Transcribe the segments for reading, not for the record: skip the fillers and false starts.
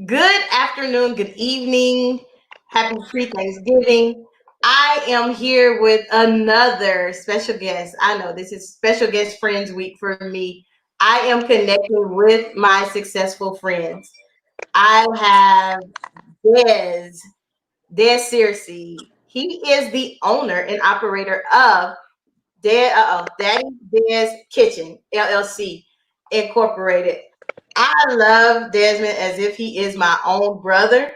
Good afternoon, good evening, happy pre-Thanksgiving. I am here with another special guest. I know this is Special Guest Friends Week for me. I am connecting with my successful friends. I have Des, Des Searcy. He is the owner and operator of Daddy Des Kitchen, LLC, Incorporated. I love Desmond as if he is my own brother.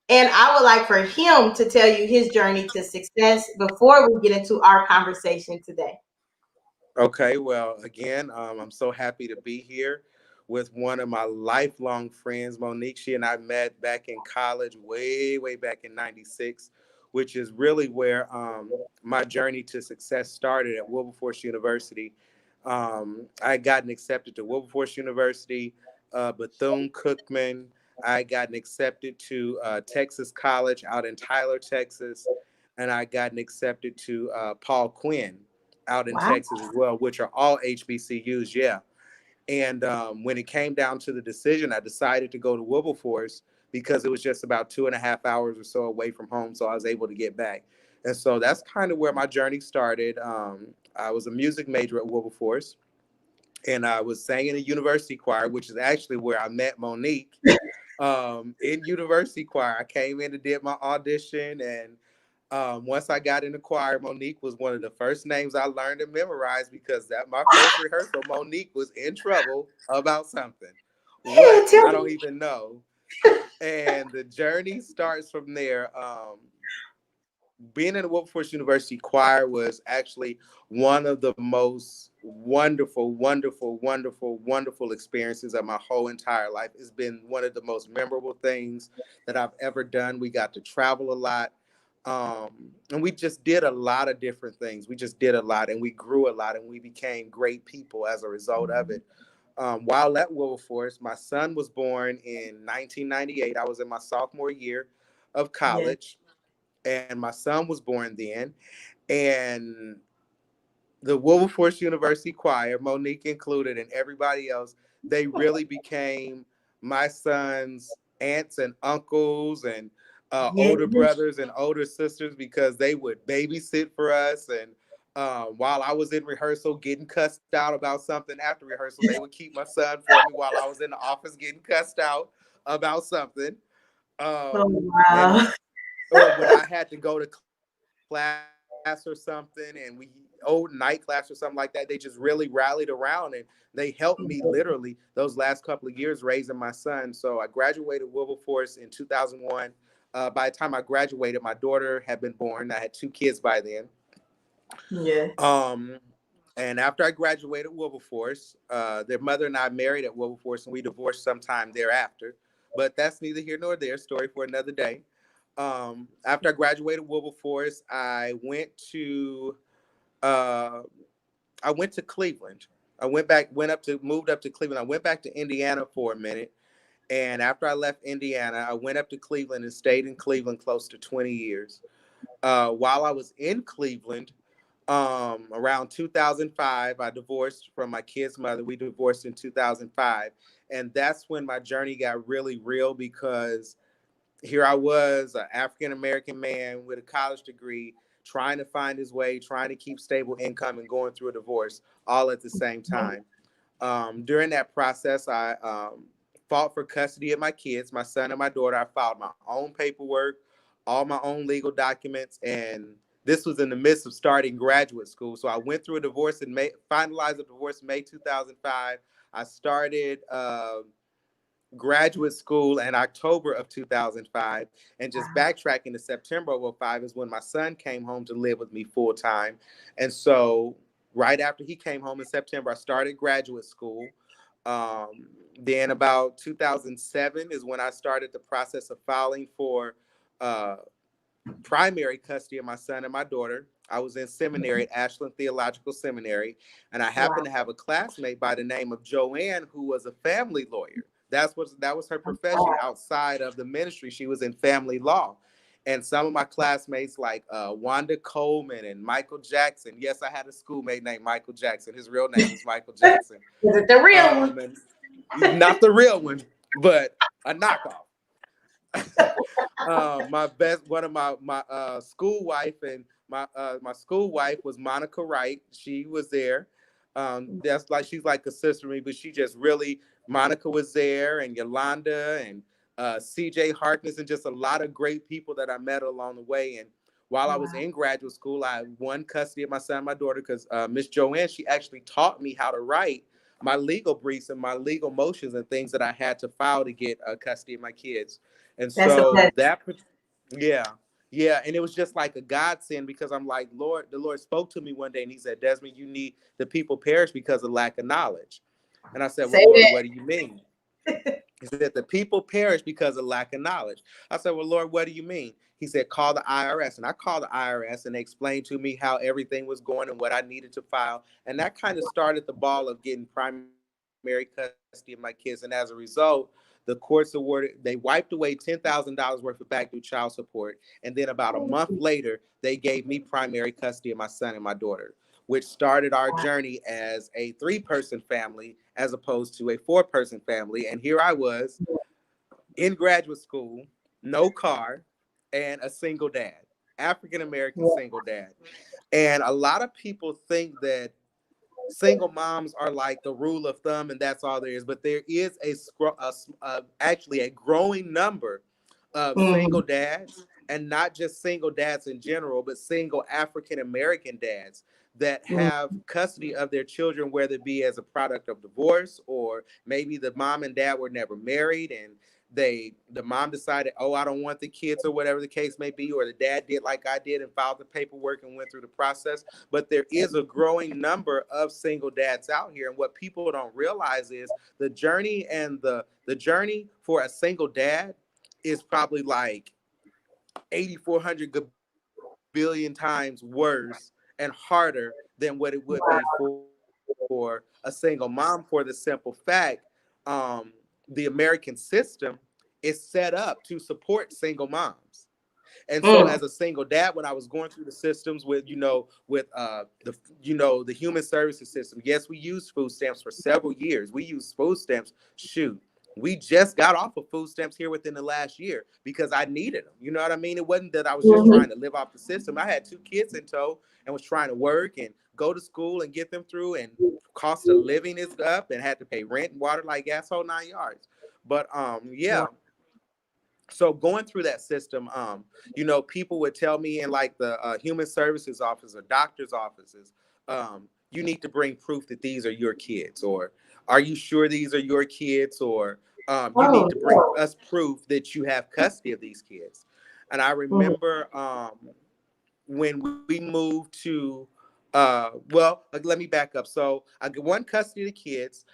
And I would like for him to tell you his journey to success before we get into our conversation today. Okay, well, again, I'm so happy to be here with one of my lifelong friends, Monique. She and I met back in college, way back in '96, which is really where my journey to success started at Wilberforce University. I had gotten accepted to Wilberforce University, Bethune-Cookman. I had gotten accepted to Texas College out in Tyler, Texas, and I had gotten accepted to Paul Quinn out in Wow. Texas as well, which are all HBCUs. Yeah. And when it came down to the decision, I decided to go to Wilberforce because it was just about 2.5 hours or so away from home. So I was able to get back. And so that's kind of where my journey started. I was a music major at Wilberforce and I was singing in a university choir, which is actually where I met Monique in university choir. I came in and did my audition, and once I got in the choir, Monique was one of the first names I learned to memorize because at my first rehearsal, Monique was in trouble about something. Yeah, What? tell I don't me. even know. And the journey starts from there. Being in the Wilberforce University choir was actually one of the most wonderful experiences of my whole entire life. It's been one of the most memorable things that I've ever done. We got to travel a lot. And we just did a lot of different things. We just did a lot and we grew a lot and we became great people as a result of it. While at Wilberforce, my son was born in 1998. I was in my sophomore year of Yeah. college and my son was born then. And the Wilberforce University Choir, Monique included, and everybody else, they really became my son's aunts and uncles and Yeah. older brothers and older sisters because they would babysit for us. And while I was in rehearsal getting cussed out about something after rehearsal, they would keep my son for me while I was in the office getting cussed out about something. Oh, And wow. or when I had to go to class or something and we night class or something like that, they just really rallied around and they helped me literally those last couple of years raising my son. So I graduated Wilberforce in 2001. By the time I graduated, my daughter had been born. I had two kids by then. Yeah. Um, and after I graduated Wilberforce, their mother and I married at Wilberforce and we divorced sometime thereafter. But that's neither here nor there. Story for another day. After I graduated Wilberforce, uh, I went to Cleveland. Moved up to Cleveland. I went back to Indiana for a minute, and after I left Indiana, I went up to Cleveland and stayed in Cleveland close to 20 years. While I was in Cleveland, around 2005, I divorced from my kid's mother. We divorced in 2005, and that's when my journey got really real because here I was, an African American man with a college degree, trying to find his way, trying to keep stable income, and going through a divorce all at the same time. During that process, I fought for custody of my kids, my son and my daughter. I filed my own paperwork, all my own legal documents, and this was in the midst of starting graduate school. So I went through a divorce and finalized a divorce in May 2005. I started graduate school in October of 2005. And just backtracking to September of '05 is when my son came home to live with me full time. And so right after he came home in September, I started graduate school. Then about 2007 is when I started the process of filing for uh, primary custody of my son and my daughter. I was in seminary at Ashland Theological Seminary, and I happened to Wow. have a classmate by the name of Joanne who was a family lawyer. That was her profession outside of the ministry. She was in family law. And some of my classmates, like Wanda Coleman and Michael Jackson. Yes, I had a schoolmate named Michael Jackson. His real name was Michael Jackson. Is it the real one? And not the real one, but a knockoff. My best one of my school wife and my school wife was Monica Wright. She was there. That's like she's like a sister to me, but she just really Monica was there, and Yolanda and CJ Harkness, and just a lot of great people that I met along the way. And while I was Wow. in graduate school, I won custody of my son and my daughter because Miss Joanne, she actually taught me how to write my legal briefs and my legal motions and things that I had to file to get custody of my kids. And That's a so blessing. yeah, yeah. And it was just like a godsend because I'm like, Lord, the Lord spoke to me one day and he said, Desmond, you need the people perish because of lack of knowledge. And I said, well, Say Lord, that. what do you mean? He said, the people perish because of lack of knowledge. I said, well, Lord, what do you mean? He said, call the IRS. And I called the IRS and they explained to me how everything was going and what I needed to file. And that kind of started the ball of getting primary custody of my kids. And as a result, the courts awarded, they wiped away $10,000 worth of back due child support. And then about a month later, they gave me primary custody of my son and my daughter, which started our journey as a three-person family as opposed to a four-person family. And here I was in graduate school, no car, and a single dad, African American single dad. And a lot of people think that single moms are like the rule of thumb and that's all there is, but there is actually a growing number of single Mm, dads, and not just single dads in general, but single African American dads that mm, have custody of their children, whether it be as a product of divorce or maybe the mom and dad were never married and the mom decided, oh, I don't want the kids or whatever the case may be, or the dad did like I did and filed the paperwork and went through the process. But there is a growing number of single dads out here, and what people don't realize is the journey for a single dad is probably like 8,400 billion times worse and harder than what it would be for a single mom, for the simple fact the American system is set up to support single moms. And so as a mm, single dad, when I was going through the systems with with the human services system, yes, we used food stamps for several years. We used food stamps. Shoot, we just got off of food stamps here within the last year because I needed them. You know what I mean? It wasn't that I was just mhm. trying to live off the system. I had two kids in tow and was trying to work and go to school and get them through, and cost of living is up and had to pay rent and water, like gas, whole 9 yards. But yeah, Wow. so going through that system, people would tell me in like the human services office or doctor's offices, you need to bring proof that these are your kids, or are you sure these are your kids, or you Oh, need to bring us proof that you have custody of these kids. And I yeah. remember when we moved to let me back up. So I got one custody of the kids.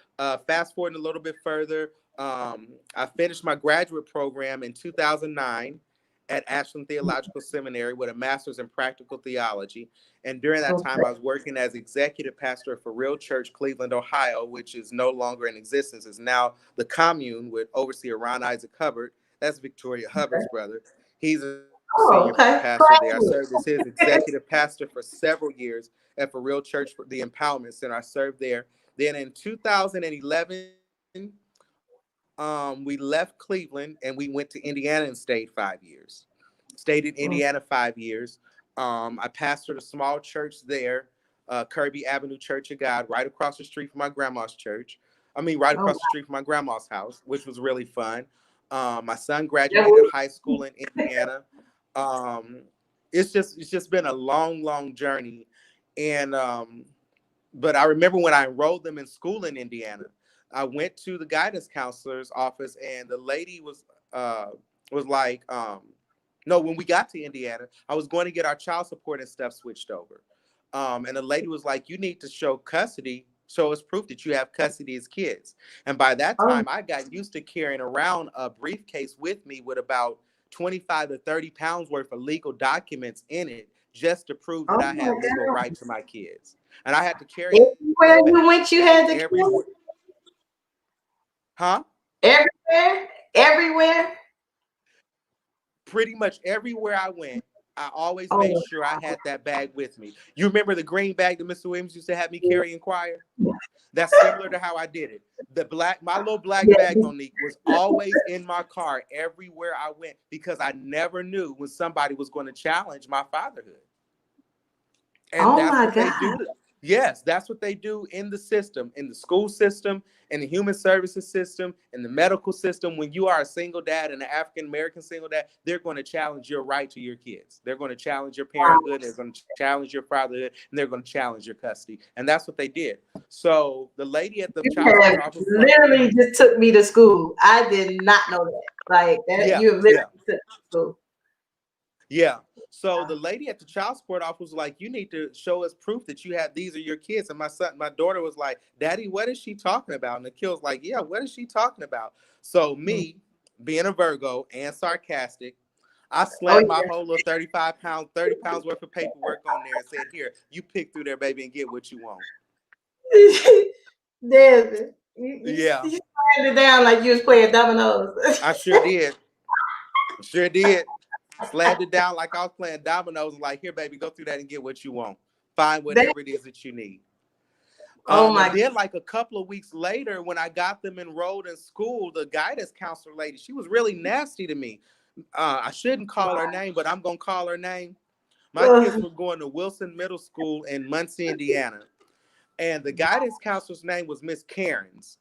Fast forwarding a little bit further, I finished my graduate program in 2009 at Ashland Theological Seminary with a master's in practical theology. And during that time, I Okay. was working as executive pastor for Real Church, Cleveland, Ohio, which is no longer in existence. It's now the commune with overseer Ron Isaac Hubbard. That's Victoria Hubbard's brother. He's a senior Oh, pastor there. okay. I served as his executive Classy. pastor for several years at For Real Church, for the Empowerment Center. I served there. Then in 2011, we left Cleveland and we went to Indiana and stayed 5 years. Stayed in Indiana Mm, 5 years. I pastored a small church there, Kirby Avenue Church of God, right across the street from my grandma's church. I mean, right oh, across the street from my grandma's house, which was really fun. My son graduated wow. high school in Indiana. Um, it's just been a long, long journey, and but I remember when I enrolled them in school in Indiana, I went to the guidance counselor's office, and the lady was like, no, when we got to Indiana, I was going to get our child support and stuff switched over, and the lady was like, you need to show custody. Show us proof that you have custody as kids. And by that Oh, time, I got used to carrying around a briefcase with me with about 25 to 30 pounds worth of legal documents in it just to prove that oh I my had legal God. right to my kids. And I had to carry that Everywhere you went, you had the everywhere. kids. Huh? Everywhere, everywhere. Pretty much everywhere I went, I always made Oh, sure I had that bag with me. You remember the green bag that Mr. Williams used to have me carry in choir? That's similar to how I did it. My little black Yeah. bag, Monique, was always in my car everywhere I went because I never knew when somebody was going to challenge my fatherhood. And Oh that's my what they God. do. Yes, that's what they do in the system, in the school system, in the human services system, in the medical system. When you are a single dad and an African American single dad, they're going to challenge your right to your kids. They're going to challenge your parenthood. They're going to challenge your fatherhood, and they're going to challenge your custody. And that's what they did. So the lady at the You child have support office was like, literally just took me to school. I did not know that. Like that, yeah, you have literally yeah. took me to school. Yeah. So the lady at the child support office was like, "You need to show us proof that you have these are your kids." And my daughter was like, "Daddy, what is she talking about?" And the kid was like, "Yeah, what is she talking about?" So me, being a Virgo and sarcastic, I Oh slammed my whole little 30 pounds worth of paperwork on there and said, "Here, you pick through there, baby, and get what you want." yeah. Desmond, you Yeah, slammed it down like you was playing dominoes. I sure did. Sure did. Slammed it down like I was playing dominoes and like, "Here, baby, go through that and get what you want. Find That, whatever it is that you need." oh And my then, like a couple of weeks later, when I got them enrolled in school, the guidance counselor lady, she was really nasty to me. I shouldn't call her name, but I'm gonna call her name. My kids God. were going to Wilson Middle School in Muncie, Indiana, and the guidance counselor's name was Miss Cairns.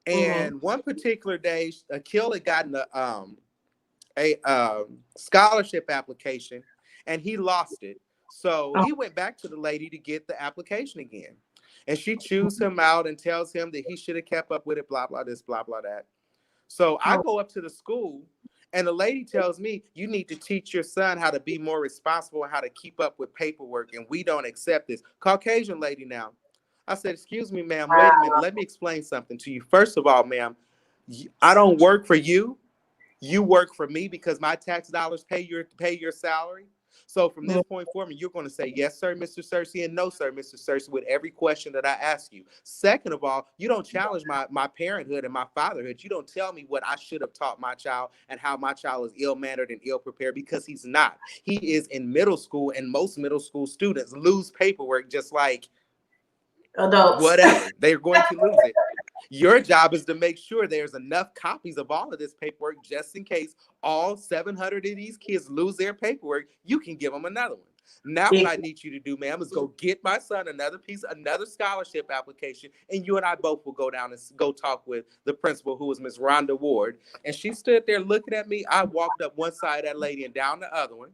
Mhm. And one particular day, Akil had gotten a scholarship application, and he lost it. So Oh, he went back to the lady to get the application again. And she chews him out and tells him that he should have kept up with it, blah, blah, this, blah, blah, that. So I oh, go up to the school, and the lady tells me, "You need to teach your son how to be more responsible and how to keep up with paperwork, and we don't accept this." Caucasian lady now. I said, "Excuse me, ma'am, wait a minute. wow. Let me explain something to you. First of all, ma'am, I don't work for you. You work for me because my tax dollars pay your salary. So from this Mhm. point forward, you're going to say yes, sir, Mr. Cersei, and no, sir, Mr. Cersei, with every question that I ask you. Second of all, you don't challenge my parenthood and my fatherhood. You don't tell me what I should have taught my child and how my child is ill-mannered and ill-prepared, because he's not. He is in middle school, and most middle school students lose paperwork just like Adults. whatever. They're going to lose it. Your job is to make sure there's enough copies of all of this paperwork just in case all 700 of these kids lose their paperwork. You can give them another one. Now, what I need you to do, ma'am, is go get my son another scholarship application, and you and I both will go down and go talk with the principal, who was Miss Rhonda Ward. And she stood there looking at me. I walked up one side of that lady and down the other one,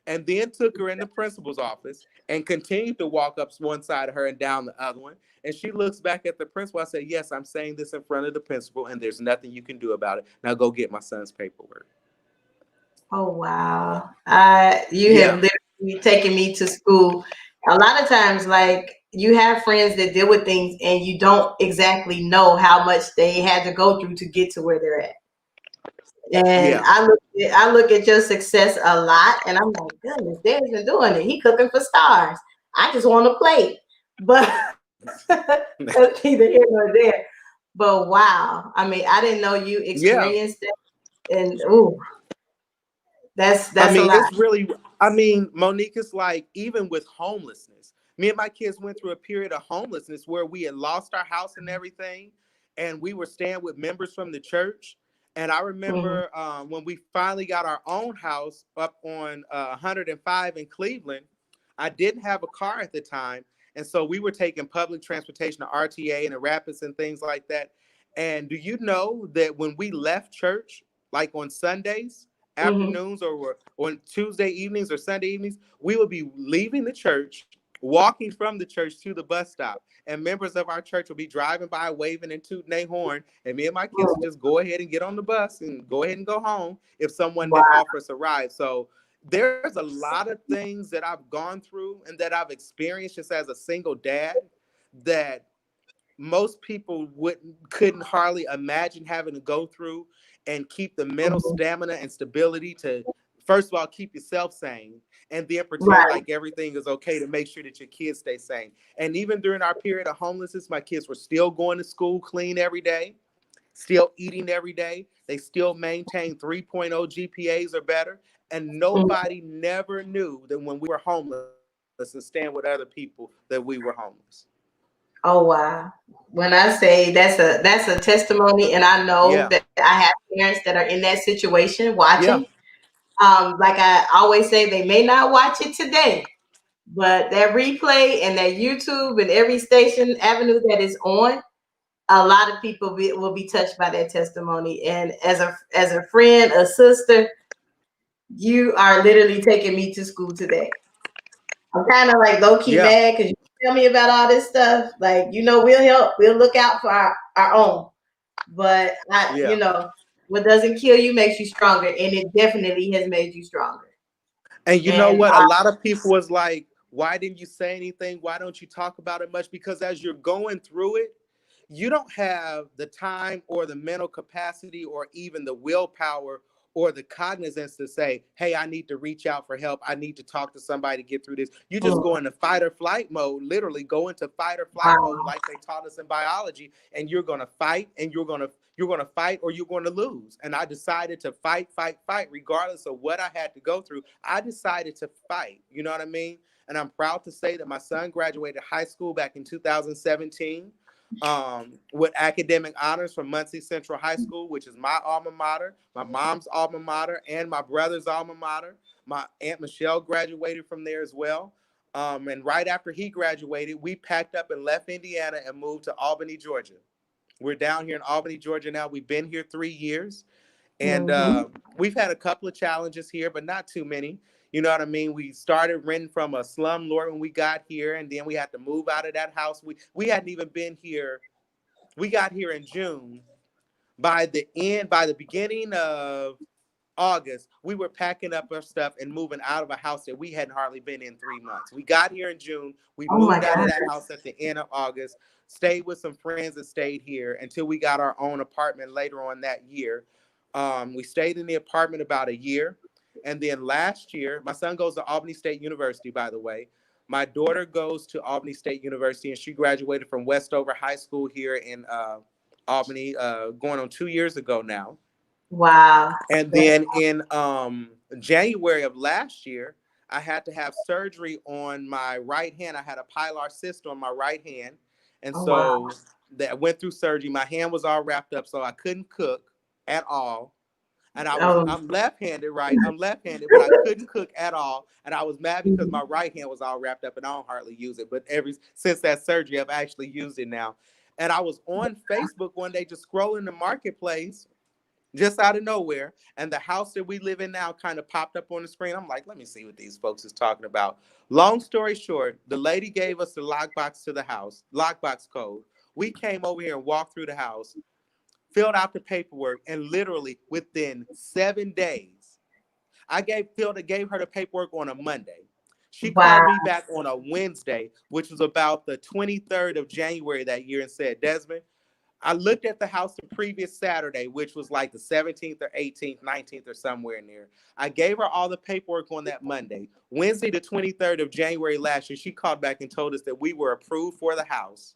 and then took her in the principal's office and continued to walk up one side of her and down the other one. And she looks back at the principal. I said, "Yes, I'm saying this in front of the principal, and there's nothing you can do about it. Now go get my son's paperwork." Oh wow. You have Yeah, literally taken me to school. A lot of times, like you have friends that deal with things and you don't exactly know how much they had to go through to get to where they're at. And yeah. I look at your success a lot and I'm like, goodness, Dad's been doing it. He cooking for stars. I just want to plate. But that's neither here nor there. But wow. I mean, I didn't know you Yeah. experienced that. And ooh, I that's a mean, lot. it's really, I mean, Monique, is like, even with homelessness, me and my kids went through a period of homelessness where we had lost our house and everything, and we were staying with members from the church. And I Mhm. remember when we finally got our own house up on 105 in Cleveland, I didn't have a car at the time. And so we were taking public transportation to RTA and the Rapids and things like that. And do you know that when we left church, like on Sundays, Mhm. afternoons, or on Tuesday evenings or Sunday evenings, we would be leaving the church, walking from the church to the bus stop. And members of our church would be driving by, waving and tooting their horn. And me and my kids would Mhm. just go ahead and get on the bus and go ahead and go home if someone didn't Wow. offer us a ride. So there's a lot of things that I've gone through and that I've experienced just as a single dad that most people couldn't hardly imagine having to go through, and keep the mental Mhm. stamina and stability to, first of all, keep yourself sane, and then pretend Right. like everything is okay to make sure that your kids stay sane. And even during our period of homelessness, my kids were still going to school clean every day, still eating every day. They still maintain 3.0 GPAs or better. And Mhm. nobody never knew that when we were homeless and staying with other people that we were homeless. Oh wow. When I say that's a testimony, and I know Yeah, that I have parents that are in that situation watching. yeah, Like I always say, they may not watch it today, but that replay and that YouTube and every station avenue that is on, a lot of people will be touched by that testimony. And as a friend, a sister, you are literally taking me to school today. I'm kind of like low key yeah, mad because you tell me about all this stuff. Like, we'll help, we'll look out for our own. But yeah. what doesn't kill you makes you stronger, and it definitely has made you stronger. And you know And what? A lot of people was like, why didn't you say anything? Why don't you talk about it much? Because as you're going through it, you don't have the time or the mental capacity or even the willpower or the cognizance to say, hey, I need to reach out for help. I need to talk to somebody to get through this. You just go into fight or flight mode, literally go into fight or flight mode wow, like they taught us in biology, and you're gonna fight and you're gonna fight or you're gonna lose. And I decided to fight, fight, fight, regardless of what I had to go through. I decided to fight. You know what I mean? And I'm proud to say that my son graduated high school back in 2017 with academic honors from Muncie Central High School, which is my alma mater, my mom's alma mater, and my brother's alma mater. My Aunt Michelle graduated from there as well. And right after he graduated, we packed up and left Indiana and moved to Albany, Georgia. We're down here in Albany, Georgia now. We've been here 3 years. And mm-hmm. we've had a couple of challenges here, but not too many. You know what I mean? We started renting from a slumlord when we got here, and then we had to move out of that house. We hadn't even been here. We got here in June. By the beginning of August, we were packing up our stuff and moving out of a house that we hadn't hardly been in 3 months. We got here in June. We Oh my moved out of god, that house at the end of August, stayed with some friends that stayed here until we got our own apartment later on that year. We stayed in the apartment about a year. And then last year, my son goes to Albany State University, by the way. My daughter goes to Albany State University, and she graduated from Westover High School here in Albany, going on 2 years ago now. wow, And then in January of last year, I had to have surgery on my right hand. I had a pilar cyst on my right hand. And oh wow, so that went through surgery. My hand was all wrapped up, so I couldn't cook at all. And oh I'm left-handed, right? I'm left-handed, but I couldn't cook at all. And I was mad because my right hand was all wrapped up and I don't hardly use it. But ever since that surgery, I've actually used it now. And I was on Facebook one day just scrolling the marketplace just out of nowhere. And the house that we live in now kind of popped up on the screen. I'm like, let me see what these folks is talking about. Long story short, the lady gave us the lockbox to the house, lockbox code. We came over here and walked through the house, filled out the paperwork, and literally within 7 days, gave her the paperwork on a Monday. She wow, called me back on a Wednesday, which was about the 23rd of January that year, and said, Desmond, I looked at the house the previous Saturday, which was like the 17th or 18th, 19th, or somewhere in there. I gave her all the paperwork on that Monday. Wednesday, the 23rd of January last year, she called back and told us that we were approved for the house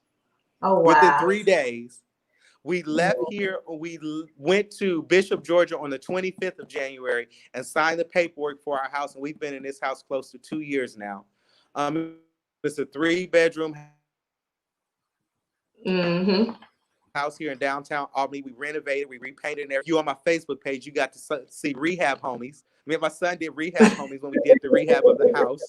oh within wow, 3 days. We left here. We went to Bishop, Georgia on the 25th of January and signed the paperwork for our house. And we've been in this house close to 2 years now. It's a 3-bedroom house here in downtown Albany. We renovated, we repainted and everything. If you on my Facebook page, you got to see Rehab Homies. Me and my son did Rehab Homies when we did the rehab of the house.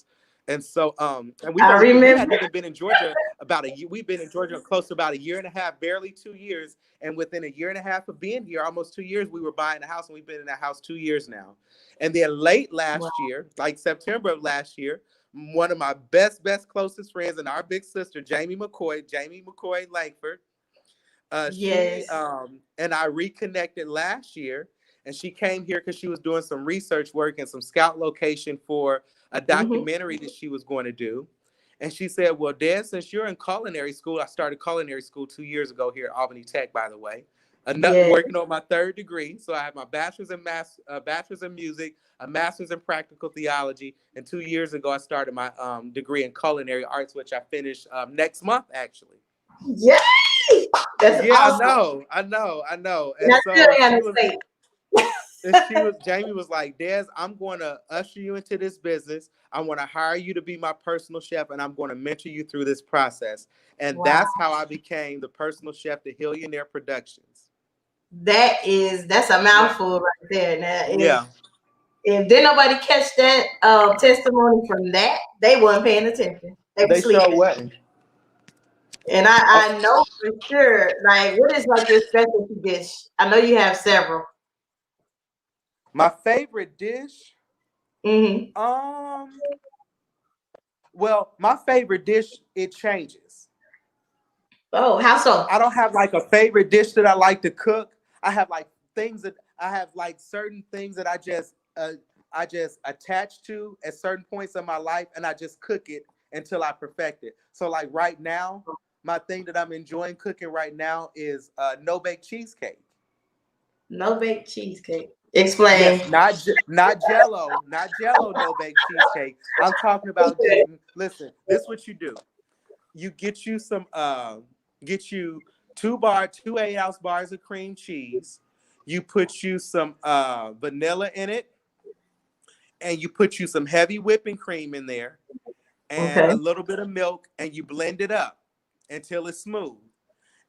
And so, and we I hadn't even remember. been in Georgia about a year. We've been in Georgia close to about a year and a half, barely 2 years. And within a year and a half of being here, almost 2 years, we were buying a house, and we've been in that house 2 years now. And then late Wow. last year, like September of last year, one of my best, closest friends and our big sister, Jamie McCoy Langford, she Yes. and I reconnected last year, and she came here because she was doing some research work and some scout location for a Hmm. documentary that she was going to do. And she said, well, Dad, since you're in culinary school, I started culinary school 2 years ago here at Albany Tech, by the way. Yes. Working on my third degree. So I have my bachelor's in music, a master's in practical theology. And 2 years ago, I started my degree in culinary arts, which I finished next month, actually. Yay! That's Yeah, awesome. I know. And And I still so gotta she was, say. And Jamie was like, Des, I'm going to usher you into this business. I want to hire you to be my personal chef, and I'm going to mentor you through this process. And Wow. that's how I became the personal chef to Hillionaire Productions. That's a Yeah. mouthful right there. Now, Yeah. if did nobody catch that testimony from that, they weren't paying attention. They were They sure sleeping. wasn't. And I know for sure, like, what is like your specialty dish? I know you have several. My favorite dish, Hmm. um, well, my favorite dish, it changes. Oh, how so? I don't have like a favorite dish that I like to cook. I have like I have like certain things that I just attach to at certain points in my life, and I just cook it until I perfect it. So like right now, my thing that I'm enjoying cooking right now is no bake cheesecake. No bake cheesecake. Yes, Explain. not Jello no bake cheesecake. I'm talking about getting. Listen, this is what you do. You get you 2 8-ounce bars of cream cheese. You put you some vanilla in it, and you put you some heavy whipping cream in there, and Okay. a little bit of milk, and you blend it up until it's smooth.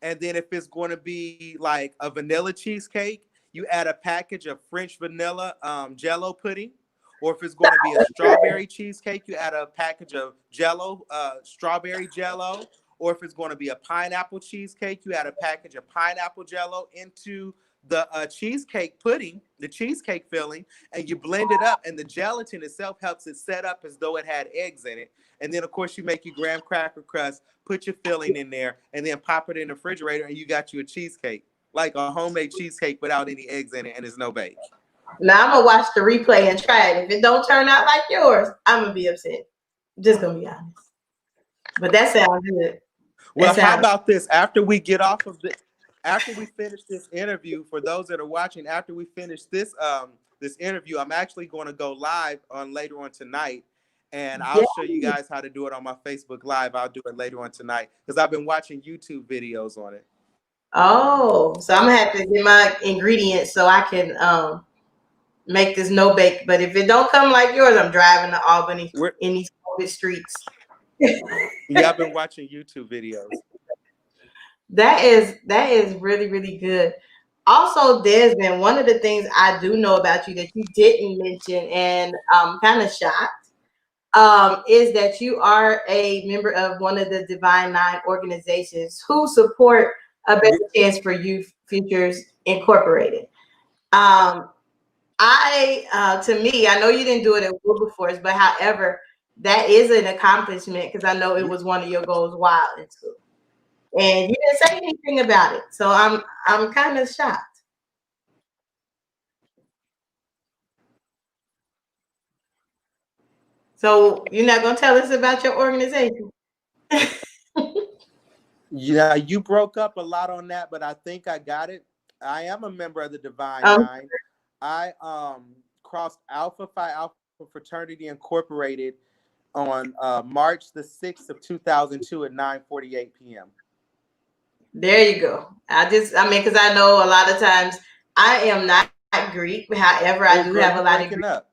And then if it's going to be like a vanilla cheesecake, you add a package of French vanilla Jello pudding. Or if it's going to be a strawberry cheesecake, you add a package of Jello, strawberry Jello. Or if it's going to be a pineapple cheesecake, you add a package of pineapple Jello into the cheesecake pudding, the cheesecake filling, and you blend it up. And the gelatin itself helps it set up as though it had eggs in it. And then, of course, you make your graham cracker crust, put your filling in there, and then pop it in the refrigerator, and you got you a cheesecake, like a homemade cheesecake without any eggs in it, and it's no bake. Now I'm gonna watch the replay and try it. If it don't turn out like yours, I'm gonna be upset. Just gonna be honest. But that sounds good. That Well, how sounds. about this? After we finish this interview, for those that are watching, after we finish this interview, I'm actually going to go live on later on tonight, and I'll Yeah. show you guys how to do it on my Facebook Live. I'll do it later on tonight because I've been watching YouTube videos on it. Oh, so I'm gonna have to get my ingredients so I can make this no bake. But if it don't come like yours, I'm driving to Albany We're, in these COVID streets. yeah, I've been watching YouTube videos. That is really really good. Also, Desmond, one of the things I do know about you that you didn't mention, and I'm kind of shocked, is that you are a member of one of the Divine Nine organizations who support a better chance for youth futures incorporated. Um, to me, I know you didn't do it at Wilberforce, but however, that is an accomplishment because I know it was one of your goals while in school, and you didn't say anything about it. So I'm kind of shocked. So you're not gonna tell us about your organization? Yeah, you broke up a lot on that, but I think I got it. I am a member of the Divine Um, Nine. I crossed Alpha Phi Alpha Fraternity Incorporated on March the 6th of 2002 at 9:48 p.m. There you go. I mean, because I know a lot of times I am not Greek. However, I do Oh, have a girl, lot you of Greek. breaking up.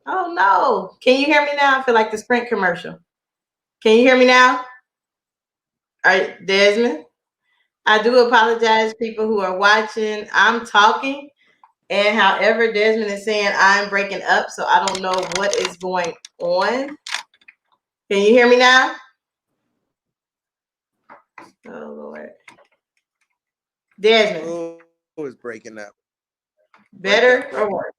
Oh no! Can you hear me now? I feel like the Sprint commercial. Can you hear me now? All right, Desmond. I do apologize, people who are watching. I'm talking, and however, Desmond is saying I'm breaking up, so I don't know what is going on. Can you hear me now? Oh Lord, Desmond, Oh, it's breaking up. Break up, better break. or worse?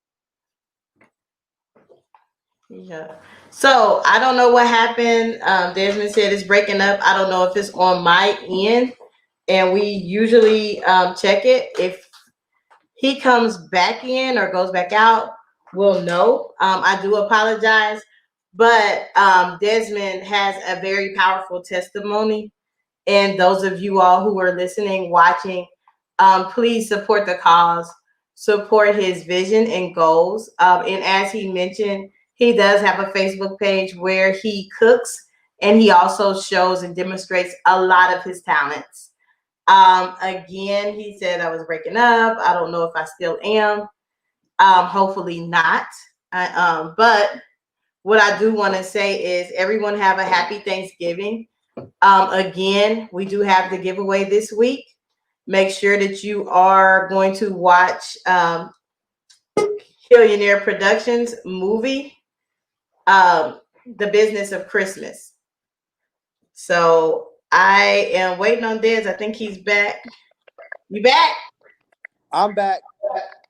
Yeah. So I don't know what happened. Desmond said it's breaking up. I don't know if it's on my end, and we usually check it. If he comes back in or goes back out, we'll know. I do apologize, but Desmond has a very powerful testimony, and those of you all who are listening, watching, please support the cause, support his vision and goals. And as he mentioned, he does have a Facebook page where he cooks and he also shows and demonstrates a lot of his talents. Again, he said I was breaking up. I don't know if I still am. Hopefully not. But what I do want to say is everyone have a happy Thanksgiving. Again, we do have the giveaway this week. Make sure that you are going to watch Billionaire Productions movie, The Business of Christmas. So I am waiting on Dez. I think he's back. You back? I'm back.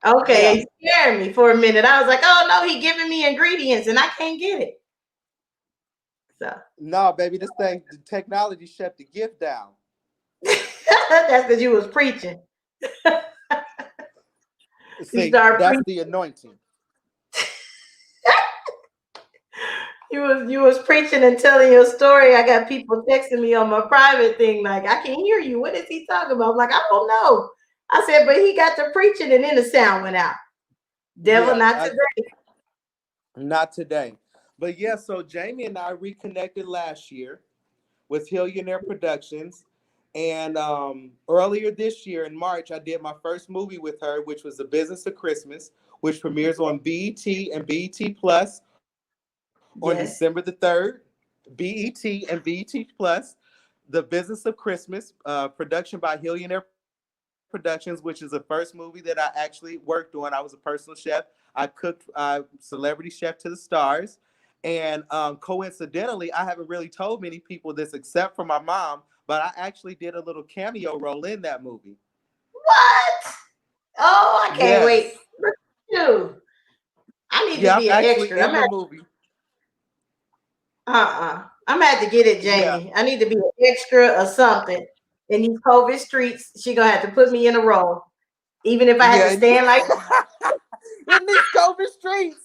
Okay, Yeah. he scared me for a minute. I was like, oh no, he giving me ingredients and I can't get it. So No, baby, this thing, the technology shut the gift down. that's because you was preaching. You See, start that's preaching. the anointing. You was preaching and telling your story. I got people texting me on my private thing like, I can hear you. What is he talking about? I'm like, I don't know. I said, but he got to preaching and then the sound went out. Devil, Yeah, not today. not today. But yeah, so Jamie and I reconnected last year with Hillionaire Productions. And earlier this year in March, I did my first movie with her, which was The Business of Christmas, which premieres on BET and BET Plus on December the Yes. 3rd. BET and BET Plus, The Business of Christmas, production by Hillionaire Productions, which is the first movie that I actually worked on. I was a personal chef. I cooked Celebrity Chef to the stars. And coincidentally, I haven't really told many people this except for my mom, but I actually did a little cameo role in that movie. What? Oh, I can't wait. Yes. Look at you. I need to Yeah, I'm be an actually extra. in the movie. I'm gonna have to get it, Yeah. Jamie. I need to be an extra or something. In these COVID streets, she gonna have to put me in a role. Even if I have Yeah. to stand like In these COVID streets.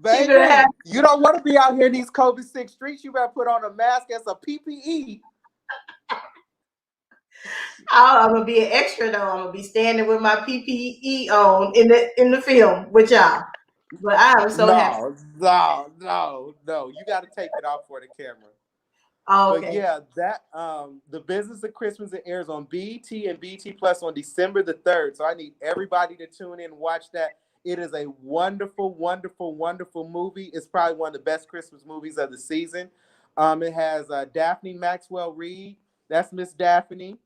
she gonna have. Baby, you don't want to be out here in these COVID sick streets. You better put on a mask as a PPE. I'm gonna be an extra though. I'm gonna be standing with my PPE on in the film with y'all. But I am so happy. No, no, no, no. You got to take it off for the camera. Oh, But okay. yeah, that the Business of Christmas, it airs on BET and BET Plus on December the 3rd. So I need everybody to tune in and watch that. It is a wonderful, wonderful, wonderful movie. It's probably one of the best Christmas movies of the season. It has Daphne Maxwell Reed. That's Miss Daphne.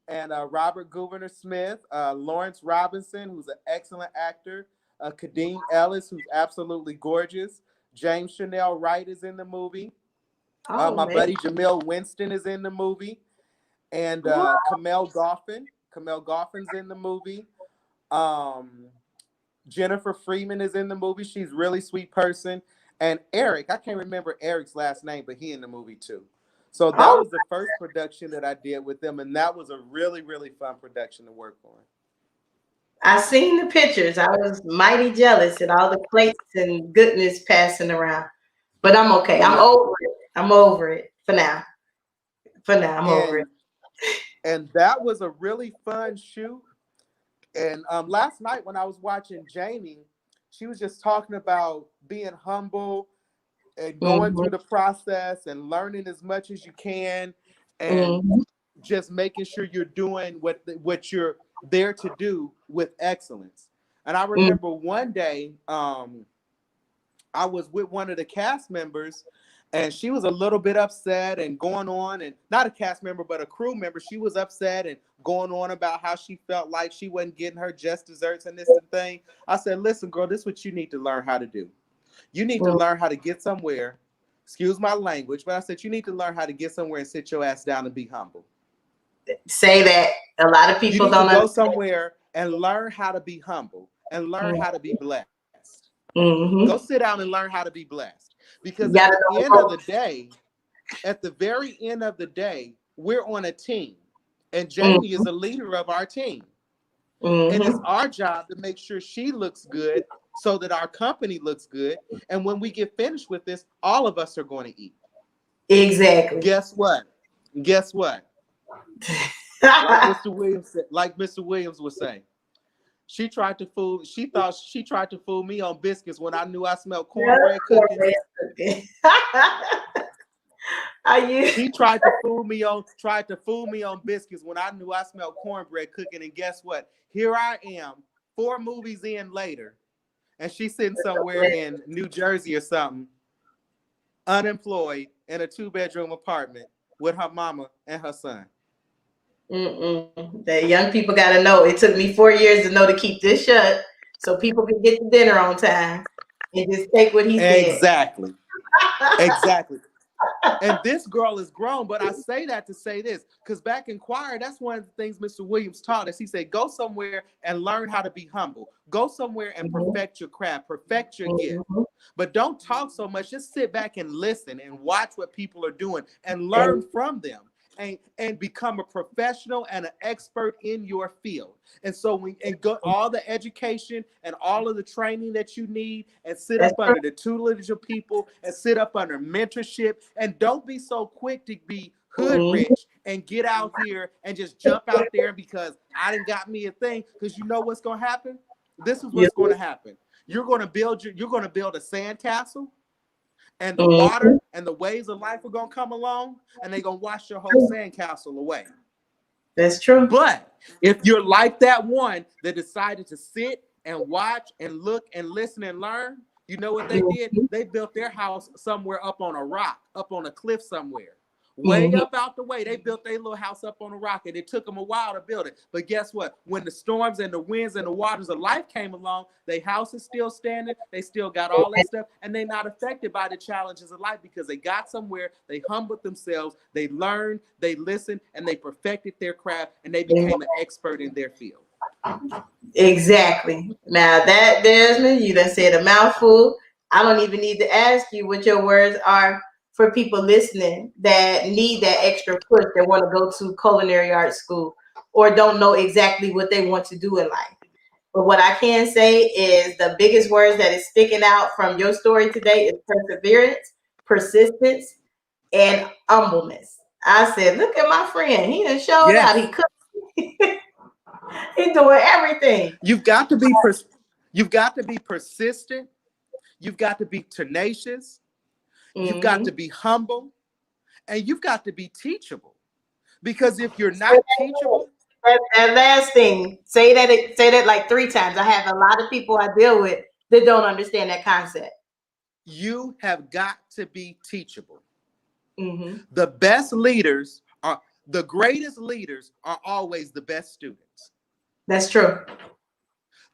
And Robert Gouverneur Smith, Lawrence Robinson, who's an excellent actor, Kadeem Ellis, who's absolutely gorgeous. James Chanel Wright is in the movie. Oh My man. buddy Jamil Winston is in the movie, and What? Kamel Goffin. Kamel Goffin's in the movie. Um, Jennifer Freeman is in the movie. She's a really sweet person. And Eric, I can't remember Eric's last name, but he in the movie too. So that Oh, was the first production that I did with them, and that was a really, really fun production to work on. I seen the pictures. I was mighty jealous at all the plates and goodness passing around. But I'm okay. I'm Yeah, over it. I'm over it for now. For now, I'm over it. and that was a really fun shoot. And last night when I was watching Jamie, she was just talking about being humble and going Mm-hmm. through the process and learning as much as you can, and Mm-hmm. just making sure you're doing what you're there to do with excellence. And I remember one day, I was with one of the cast members, and she was a little bit upset and going on, and not a cast member but a crew member. She was upset and going on about how she felt like she wasn't getting her just desserts and this and thing. I said, listen, girl, this is what you need to learn how to do. You need to Mm-hmm. learn how to get somewhere. Excuse my language, but I said you need to learn how to get somewhere and sit your ass down and be humble. Say that. A lot of You people need to don't go understand. somewhere and learn how to be humble and learn how to be blessed. Go Mm-hmm. sit down and learn how to be blessed. Because You at gotta the know the end of the ropes. day, at the very end of the day, we're on a team. And Jamie Mm-hmm. is a leader of our team. And it's Mm-hmm. our job to make sure she looks good so that our company looks good. And when we get finished with this, all of us are going to eat. Exactly. Guess what? Guess what? Like Mr. Williams would say, she tried to fool. She thought she tried to fool me on biscuits when I knew I smelled cornbread cooking. Are you? She tried to fool me on biscuits when I knew I smelled cornbread cooking. And guess what? Here I am, 4 movies in later, and she's sitting somewhere in New Jersey or something, unemployed in a 2-bedroom apartment with her mama and her son. The young people got to know. It took me 4 years to know to keep this shut so people can get the dinner on time and just take what he said. Exactly. Exactly. And this girl is grown, but I say that to say this, because back in choir, that's one of the things Mr. Williams taught us. He said, go somewhere and learn how to be humble. Go somewhere and perfect your craft, perfect your gift. But don't talk so much. Just sit back and listen and watch what people are doing and learn from them. And become a professional and an expert in your field. And so go all the education and all of the training that you need, and sit up under the tutelage of people, and sit up under mentorship. And don't be so quick to be hood rich and get out here and just jump out there because I done got me a thing. Because you know what's going to happen? This is what's going to happen. You're going to build a sandcastle, and the water and the waves of life are going to come along, and they're going to wash your whole sandcastle away. That's true. But if you're like that one that decided to sit and watch and look and listen and learn, you know what they did? They built their house somewhere up on a rock, up on a cliff somewhere. Way up out the way. They built their little house up on a rock, and it took them a while to build it. But guess what? When the storms and the winds and the waters of life came along, their house is still standing. They still got all that stuff, and they're not affected by the challenges of life because they got somewhere, they humbled themselves, they learned, they listened, and they perfected their craft, and they became an expert in their field. Exactly. Now that, Desmond, you done said a mouthful. I don't even need to ask you what your words are for people listening that need that extra push, that want to go to culinary arts school or don't know exactly what they want to do in life. But what I can say is the biggest words that is sticking out from your story today is perseverance, persistence, and humbleness. I said, look at my friend. He done showed out. He cooked. He's doing everything. You've got to be persistent. You've got to be tenacious. You've got to be humble, and you've got to be teachable. Because if you're not teachable, that last thing, say that like 3 times. I have a lot of people I deal with that don't understand that concept. You have got to be teachable. The best leaders the greatest leaders are always the best students. That's true.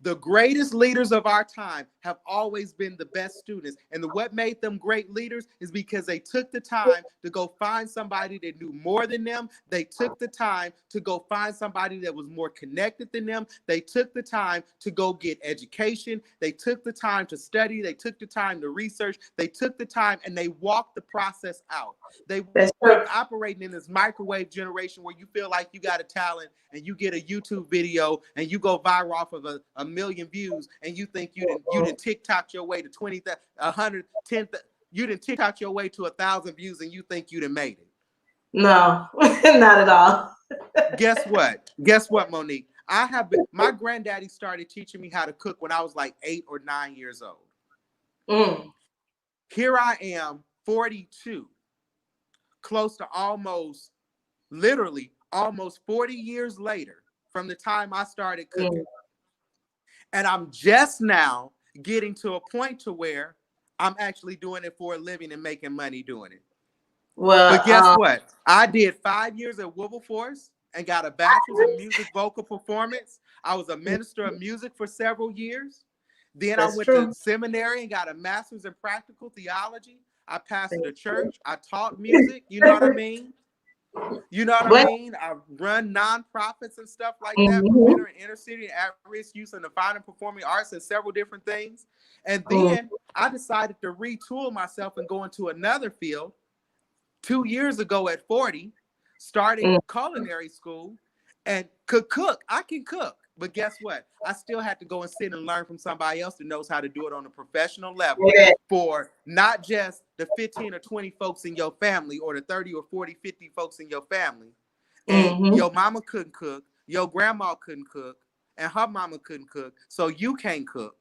The greatest leaders of our time have always been the best students. And what made them great leaders is because they took the time to go find somebody that knew more than them. They took the time to go find somebody that was more connected than them. They took the time to go get education. They took the time to study. They took the time to research. They took the time and they walked the process out. They weren't operating in this microwave generation where you feel like you got a talent and you get a YouTube video and you go viral off of a million views and you think you didn't TikTok your way to 20, 100, 10, you didn't TikTok your way to 1,000 views and you think you done made it. No, not at all. Guess what, Monique? My granddaddy started teaching me how to cook when I was like 8 or 9 years old. Here I am, 42, close to literally almost 40 years later from the time I started cooking. And I'm just now getting to a point to where I'm actually doing it for a living and making money doing it. Well, but guess what? I did 5 years at Wilberforce and got a bachelor's in music vocal performance. I was a minister of music for several years. Then I went to seminary and got a master's in practical theology. I pastored a church. I taught music. You know what I mean? You know what I mean? I run nonprofits and stuff like that for men in inner city and at-risk youth in the fine and performing arts and several different things. And then I decided to retool myself and go into another field. 2 years ago at 40, starting culinary school and could cook. I can cook. But guess what? I still had to go and sit and learn from somebody else that knows how to do it on a professional level for not just the 15 or 20 folks in your family or the 30 or 40, 50 folks in your family. And your mama couldn't cook, your grandma couldn't cook, and her mama couldn't cook, so you can't cook.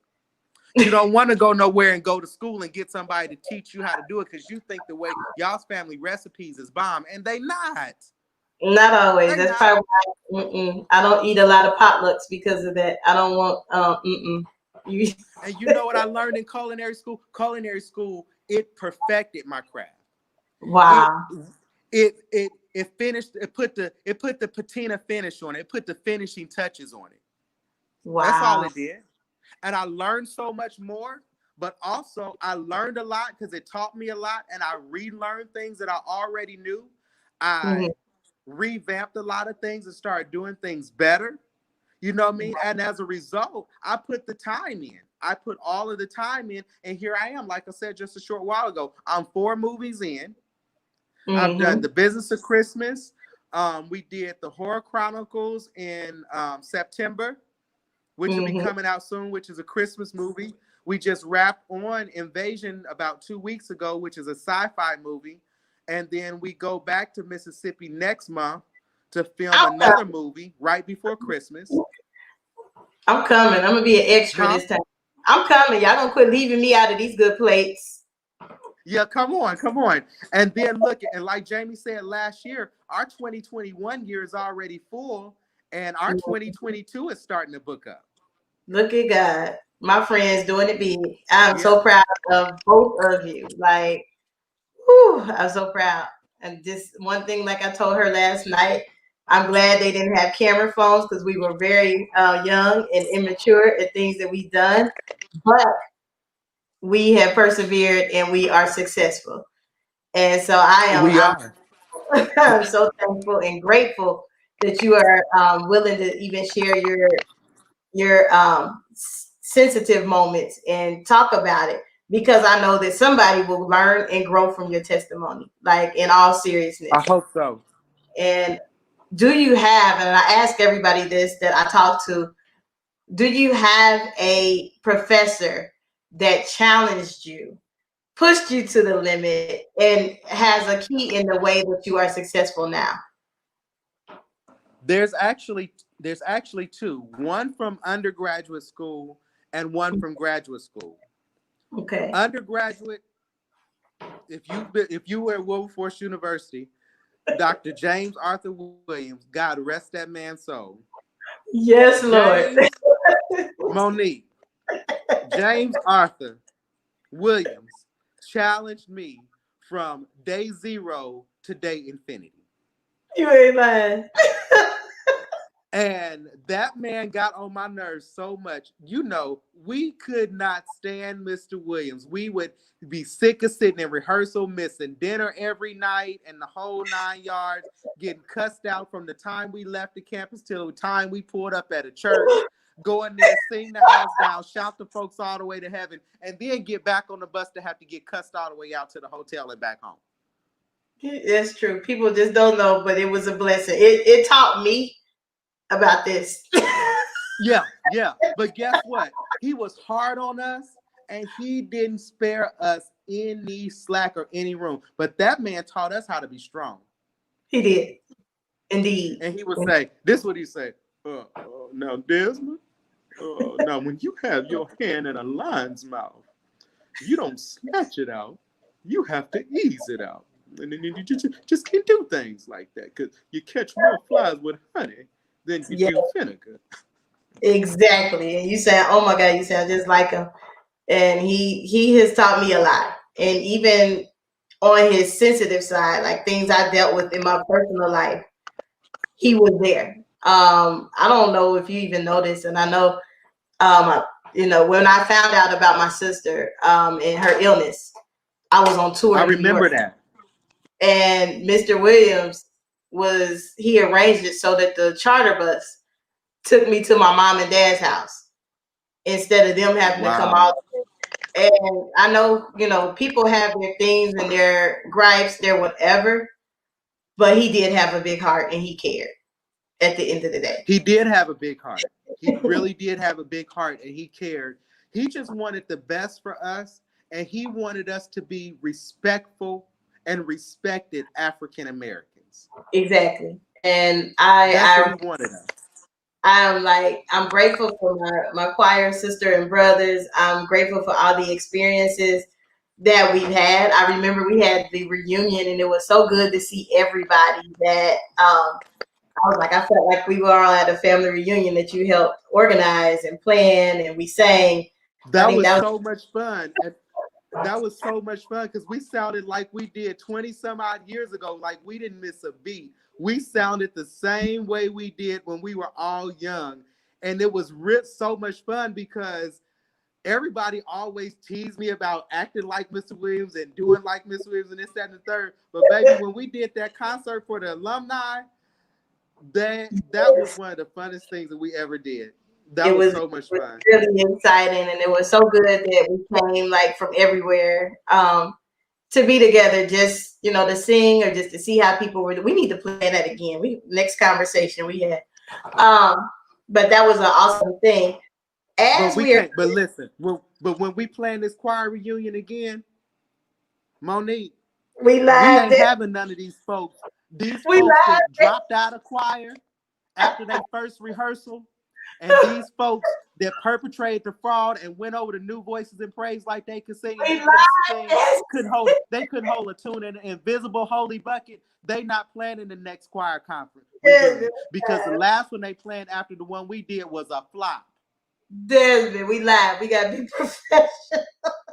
You don't want to go nowhere and go to school and get somebody to teach you how to do it because you think the way y'all's family recipes is bomb, and they not. Not always. They That's not. probably why I don't eat a lot of potlucks because of that. I don't want You, And you know what I learned in culinary school? Culinary school, it perfected my craft. It wow. it finished. It put the patina finish on it. It put the finishing touches on it. That's all Wow. it did. And I learned so much more. But also, I learned a lot because it taught me a lot, and I relearned things that I already knew. Mhm. I revamped a lot of things and started doing things better. You know what I mean? And as a result, I put the time in. I put all of the time in, and here I am. Like I said just a short while ago, I'm 4 movies in. I've done Mhm. The Business of Christmas. We did The Horror Chronicles in September, which will be Mhm. coming out soon, which is a Christmas movie. We just wrapped on Invasion about 2 weeks ago, which is a sci-fi movie. And then we go back to Mississippi next month to film I'm another coming. movie right before Christmas. I'm coming. I'm gonna be an extra Huh? this time. I'm coming. Y'all gonna quit leaving me out of these good plates. Yeah, come on, come on. And then look, and like Jamie said last year, our 2021 year is already full, and our 2022 is starting to book up. Look at God. My friends doing it big. I'm Yeah. so proud of both of you. Like, whew, I'm so proud. And just one thing, like I told her last night, I'm glad they didn't have camera phones because we were very young and immature at things that we've done. But we have persevered and we are successful. And so We are. I'm so thankful and grateful that you are willing to even share your sensitive moments and talk about it because I know that somebody will learn and grow from your testimony, like in all I seriousness. hope so. And do you have, and I ask everybody this that I talk to, do you have a professor that challenged you, pushed you to the limit, and has a key in the way that you are successful now? There's actually there's actually two. One from undergraduate school and one from graduate school. Okay. Undergraduate, if you were at Wilberforce University, Dr. James Arthur Williams, God rest that man's soul. Yes, Lord. James Monique, James Arthur Williams challenged me from day zero to day infinity. You ain't lying. And that man got on my nerves so much. You know, we could not stand Mr. Williams. We would be sick of sitting in rehearsal, missing dinner every night, and the whole 9 yards, getting cussed out from the time we left the campus till the time we pulled up at a church. Go in there, sing the house down, shout the folks all the way to heaven, and then get back on the bus to have to get cussed all the way out to the hotel and back home. That's true. People just don't know, but it was a blessing. It taught me about this. Yeah, yeah. But guess what? He was hard on us and he didn't spare us any slack or any room. But that man taught us how to be strong. He did. Indeed. And he would say, this is what he said. Now, Desmond, now when you have your hand in a lion's mouth, you don't snatch it out. You have to ease it out. And then you just can't do things like that because you catch more flies with honey than you Yeah, do vinegar. exactly. And you say, oh my God, you sound just like him. And he has taught me a lot. And even on his sensitive side, like things I dealt with in my personal life, he was there. I don't know if you even noticed, and I know when I found out about my sister and her illness, I was on tour I in New York, remember that. and Mr. Williams he arranged it so that the charter bus took me to my mom and dad's house instead of them having to come Wow. out. And I know, people have their things and their gripes, their whatever, but he did have a big heart and he cared at the end of the day. He did have a big heart. He really did have a big heart and he cared. He just wanted the best for us and he wanted us to be respectful and respected African Americans. Exactly. And That's what he wanted us. I'm grateful for my choir sister and brothers. I'm grateful for all the experiences, that we've had. I remember we had the reunion, and it was so good to see everybody that I was like, I felt like we were all at a family reunion that you helped organize and plan, and we sang. I That think was that so much fun. And that was so much fun because we sounded like we did 20 some odd years ago. Like we didn't miss a beat. We sounded the same way we did when we were all young. And it was so much fun because everybody always teased me about acting like Mr. Williams and doing like Mr. Williams and this, that, and the third. But baby, when we did that concert for the alumni, that was was one of the funnest things that we ever did. it That was was so much was fun. really exciting, and it was so good that we came like from everywhere to be together, just to sing or just to see how people were. We need to plan that again. We next conversation we had, um, but that was an awesome thing. But As we we are, can't. But listen, but when we plan this choir reunion again, Monique, we we live ain't it. having none of these folks. These We folks live that dropped out of choir after their first rehearsal, and it. these folks that perpetrated the fraud and went over to New Voices and Praise like they could sing and We they live couldn't sing, it. they couldn't hold a tune in an invisible holy bucket. They not planning the next choir conference reunion Desmond, because the last one they planned after the one we did was a flop. We live. We gotta be professional.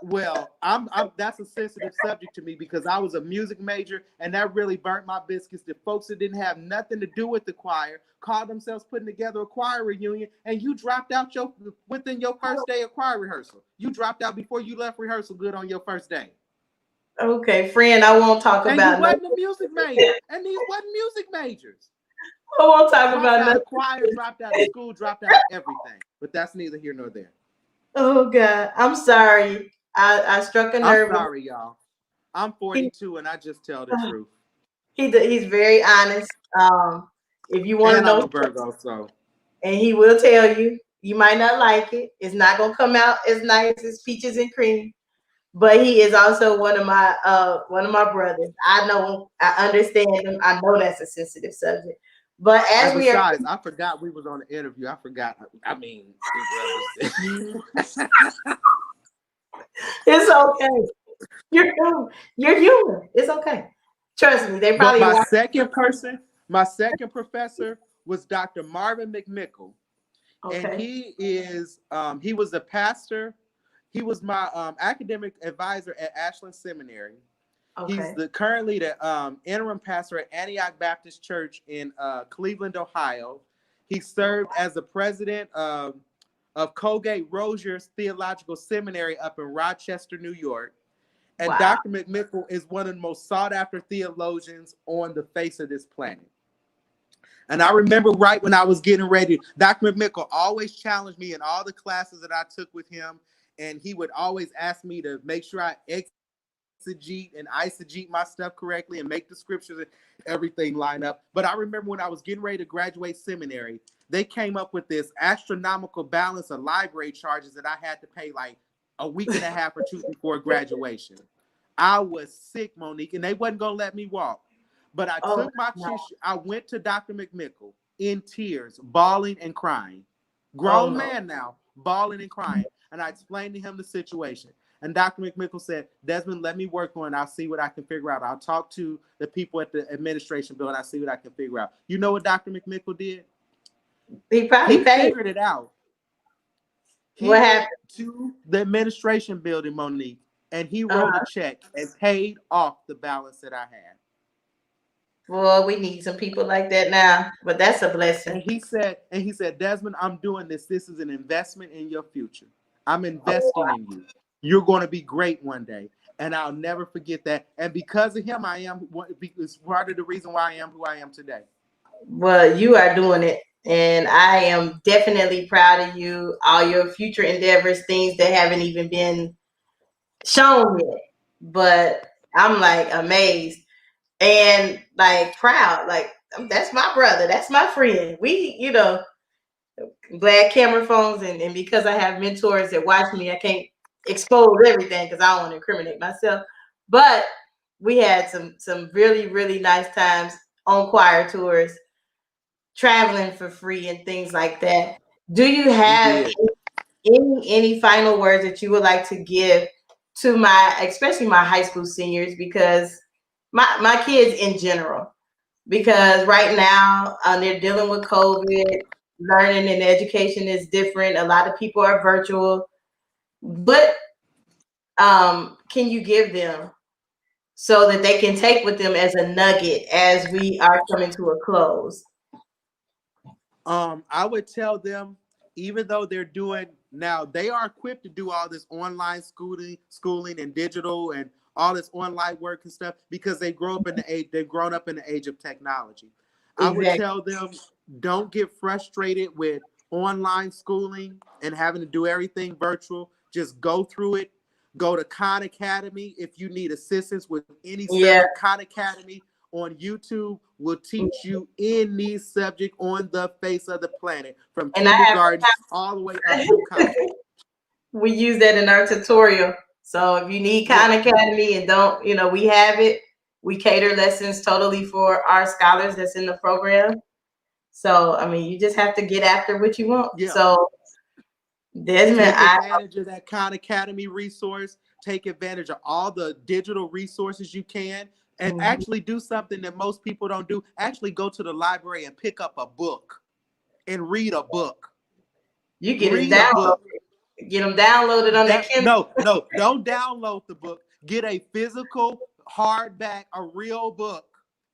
Well, I'm that's a sensitive subject to me because I was a music major and that really burnt my biscuits. The folks that didn't have nothing to do with the choir called themselves putting together a choir reunion, and you dropped out within your first day of choir rehearsal. You dropped out before you left rehearsal good on your first day. Okay, friend, I won't talk And you about no. wasn't a music major. And these wasn't music majors. I won't talk Dropped about out nothing. of choir, dropped out of school, dropped out of everything. But that's neither here nor there. Oh God, I'm sorry. I struck a I'm nerve with sorry, y'all. I'm he. 42 and I just tell the truth. He's very honest. If you want to And I'm know, a Virgo, so and he will tell you, you might not like it. It's not gonna come out as nice as peaches and cream. But he is also one of my brothers. I know, I understand him. I know that's a sensitive subject. But and as we are, besides, I forgot we was on the interview. I forgot. I mean, it was. it's okay. You're human. You're human. It's okay. Trust me. They But probably my second professor was Dr. Marvin McMickle, and okay. he was a pastor. He was my academic advisor at Ashland Seminary. He's Okay. currently the interim pastor at Antioch Baptist Church in Cleveland, Ohio. He served as the president of Colgate Rogers Theological Seminary up in Rochester, New York. And Wow. Dr. McMickle is one of the most sought after theologians on the face of this planet. And I remember right when I was getting ready, Dr. McMickle always challenged me in all the classes that I took with him. And he would always ask me to make sure I exegete and eisegete my stuff correctly and make the scriptures and everything line up. But I remember when I was getting ready to graduate seminary, they came up with this astronomical balance of library charges that I had to pay like a week and a half or two before graduation. I was sick, Monique, and they wasn't gonna let me walk. But I Oh took my no. tissue. I went to Dr. McMickle in tears, bawling and crying. Oh Grown no. man now, bawling and crying. And I explained to him the situation. And Dr. McMickle said, Desmond, let me work on it. I'll see what I can figure out. I'll talk to the people at the administration building. I'll see what I can figure out. You know what Dr. McMickle did? He probably He paid. figured it out. He What went happened? to the administration building, Monique, and he wrote a Uh-huh. check and paid off the balance that I had. Well, we need some people like that now. But that's a blessing. And he said, Desmond, I'm doing this. This is an investment in your future. I'm Oh, investing in you. You're going to be great one day. And I'll never forget that. And because of him, it's part of the reason why I am who I am today. well, you are doing it. And I am definitely proud of you, all your future endeavors, things that haven't even been shown yet. But I'm like amazed and like proud. Like that's my brother. That's my friend. Glad camera phones and because I have mentors that watch me, I can't expose everything because I don't want to incriminate myself. But we had some really, really nice times on choir tours, traveling for free and things like that. Do you We have did. any final words that you would like to give to especially my high school seniors, because my kids in general, because right now they're dealing with COVID, learning and education is different. A lot of people are virtual. What can you give them so that they can take with them as a nugget as we are coming to a close? I would tell them, even though they're doing now, they are equipped to do all this online schooling and digital and all this online work and stuff because they've grown up in the age of technology. I would Exactly. tell them, don't get frustrated with online schooling and having to do everything virtual. Just go through it. Go to Khan Academy if you need assistance with any Yeah. subject. Khan Academy on YouTube will teach you any subject on the face of the planet, from And I kindergarten all the way up have through college. we use that in our tutorial. So if you need Yeah, Khan Academy and don't, we have it. We cater lessons totally for our scholars that's in the program. So I mean, you just have to get after what you want. yeah. So Desmond, Take advantage of that Khan Academy resource. Take advantage of all the digital resources you can, and Mhm. actually do something that most people don't do. Actually go to the library and pick up a book and read a book. You get them Read a downloaded. book. Get them downloaded on that That Kindle. no, don't download the book. Get a physical hardback, a real book,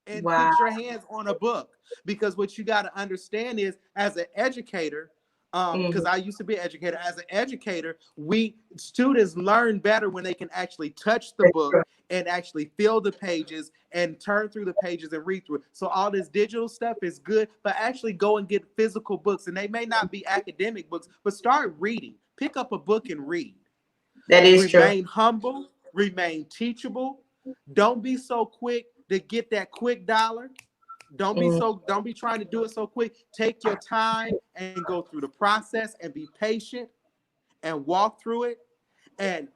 and Wow. put your hands on a book. Because what you got to understand is, as an educator, because Mhm. I used to be an educator. As an educator, we students learn better when they can actually touch the That's book true. and actually fill the pages and turn through the pages and read through it. So all this digital stuff is good, but actually go and get physical books. And they may not be academic books, but start reading. Pick up a book and read. That is true. Remain humble, remain teachable. Don't be so quick to get that quick dollar. Mhm. Don't be trying to do it so quick. Take your time and go through the process and be patient and walk through it. And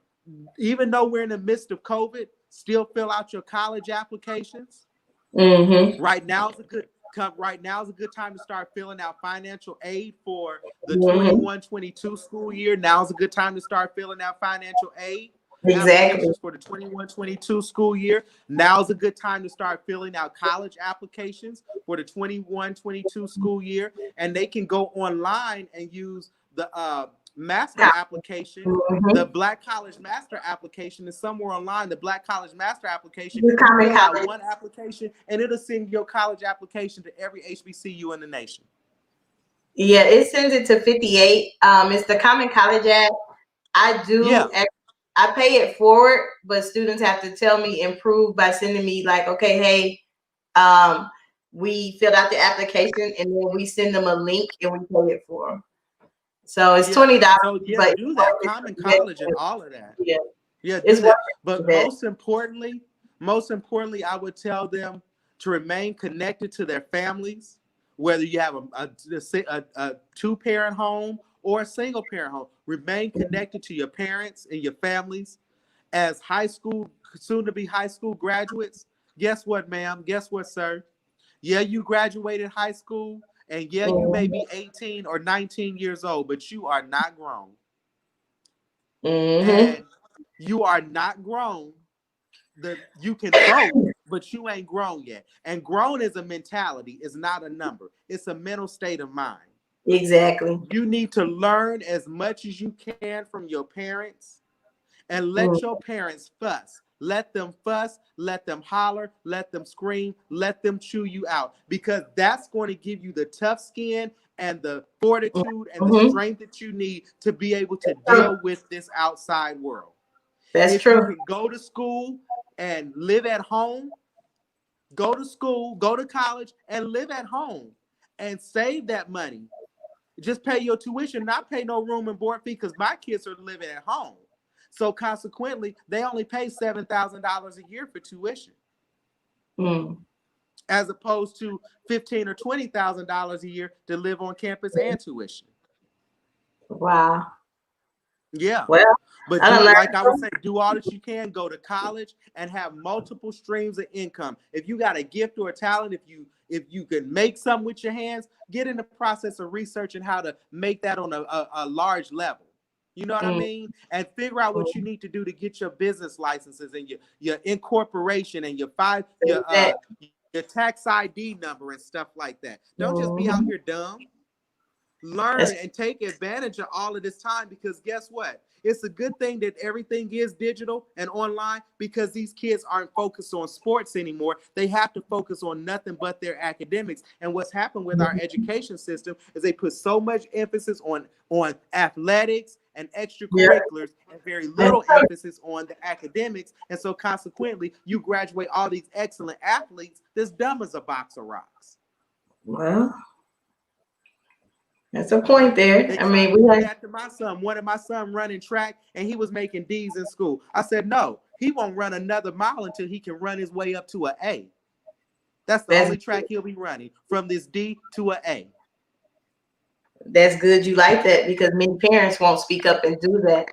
even though we're in the midst of COVID, still fill out your college applications. Mhm. Right now is a good right now is a good time to start filling out financial aid for the Mhm. 21-22 school year. Now is a good time to start filling out financial aid Exactly. applications for the 21-22 school year. Now is a good time to start filling out college applications for the 21-22 school year. And they can go online and use the master application. The Mhm. Black College Master application is somewhere online. The Black College Master application, The you common fill out college. one application and it'll send your college application to every HBCU in the nation. Yeah, it sends it to 58. It's the Common College app. I Yeah, do. I pay it forward, but students have to tell me improve by sending me like, okay, hey, um, we filled out the application, and then we send them a link and we pay it for them. So it's yeah. $20, So yeah, but it's do that. worth Common it. College and all of that. Yeah, Yeah, it's do worth that. But it. most importantly, I would tell them to remain connected to their families, whether you have a two-parent home or a single-parent home. Remain connected to your parents and your families. As soon to be high school graduates, guess what, ma'am? Guess what, sir? Yeah, you graduated high school, and yeah, you may Mhm. be 18 or 19 years old, but you are not grown. Mhm. And you are not grown. You can vote, but you ain't grown yet. And grown is a mentality, it's not a number. It's a mental state of mind. Exactly. You need to learn as much as you can from your parents and Mm. let your parents fuss. Let them fuss, let them holler, let them scream, let them chew you out, because that's going to give you the tough skin and the fortitude and the Mhm. strength that you need to be able to True. deal with this outside world. That's If you true. can go to school and live at home, go to school, go to college, and live at home and save that money. Just pay your tuition, not pay no room and board fee, because my kids are living at home. So consequently, they only pay $7,000 a year for tuition, Mm. as opposed to $15,000 or $20,000 a year to live on campus and tuition. Wow. Yeah. Well, But I don't do, learn. like I would say, do all that you can, go to college and have multiple streams of income. If you got a gift or a talent, if you can make something with your hands, get in the process of researching how to make that on a large level. You know what I Mm, mean? And figure out what you mm. need to do to get your business licenses and your incorporation and your five Say that. your tax ID number and stuff like that. Don't just be out here Mhm. dumb. Learn That's and take advantage of all of this time, because guess what? It's a good thing that everything is digital and online, because these kids aren't focused on sports anymore. They have to focus on nothing but their academics. And what's happened with our education system is they put so much emphasis on athletics and yeah. extracurriculars and very little emphasis on the academics. And so consequently, you graduate all these excellent athletes that's dumb as a box of rocks. Well, that's a point there. They I tried mean, to we do have that to my son. One of my son running track, and he was making D's in school. I said, no, he won't run another mile until he can run his way up to an A. That's the that's only track he'll be running, from this D to an A. that's good. You like that because many parents won't speak up and do that.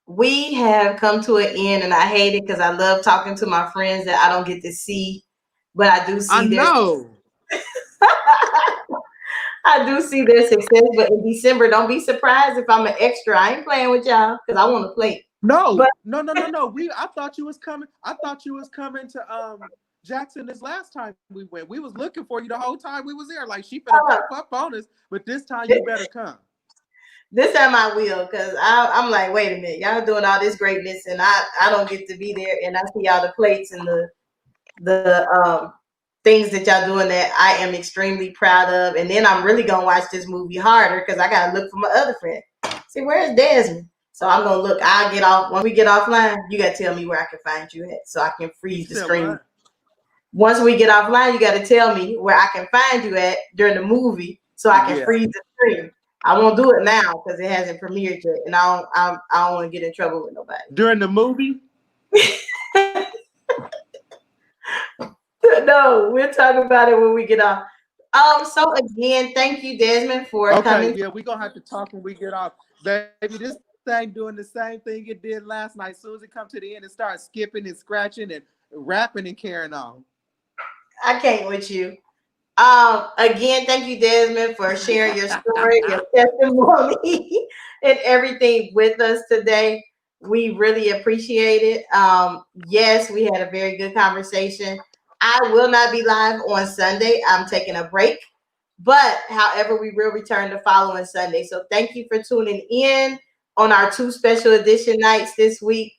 We have come to an end, and I hate it because I love talking to my friends that I don't get to see, but I do I see their know. I do see their success. But in December, don't be surprised if I'm an extra. I ain't playing with y'all because I want to play. No, But no, no, no, no. I thought you was coming. I thought you was coming to Jackson this last time we went. We was looking for you the whole time we was there. Like, she finna uh, pop up on us, but this time you better come. this time I will because I'm like, wait a minute, y'all doing all this greatness, and I don't get to be there, and I see all the plates and the things that y'all doing that I am extremely proud of. And then I'm really gonna watch this movie harder because I gotta look for my other friend. See, where's Desmond? So I'm gonna look. I'll get off once we get offline. You gotta tell me where I can find you at so I can You freeze the said stream. what? Once we get offline, you gotta tell me where I can find you at during the movie so I can Yeah. freeze the stream. I won't do it now because it hasn't premiered yet, and I don't want to get in trouble with nobody. During the movie. No, we'll talk about it when we get off. So again, thank you, Desmond, for Okay, coming. yeah, we gonna have to talk when we get off. Baby, this thing doing the same thing it did last night. As soon as it come to the end, it starts skipping and scratching and rapping and carrying on. I can't with you. Again, thank you, Desmond, for sharing your story, your testimony, and everything with us today. We really appreciate it. Yes, we had a very good conversation. I will not be live on Sunday. I'm taking a break. But however, we will return the following Sunday. So thank you for tuning in on our two special edition nights this week.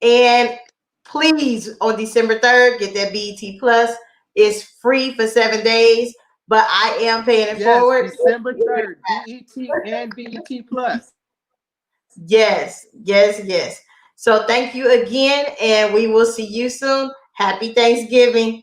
And please, on December 3rd, get that BET Plus. It's free for 7 days, but I am paying it Yes, forward. December 3rd, BET and BET Plus. Yes, yes, yes. So thank you again, and we will see you soon. Happy Thanksgiving.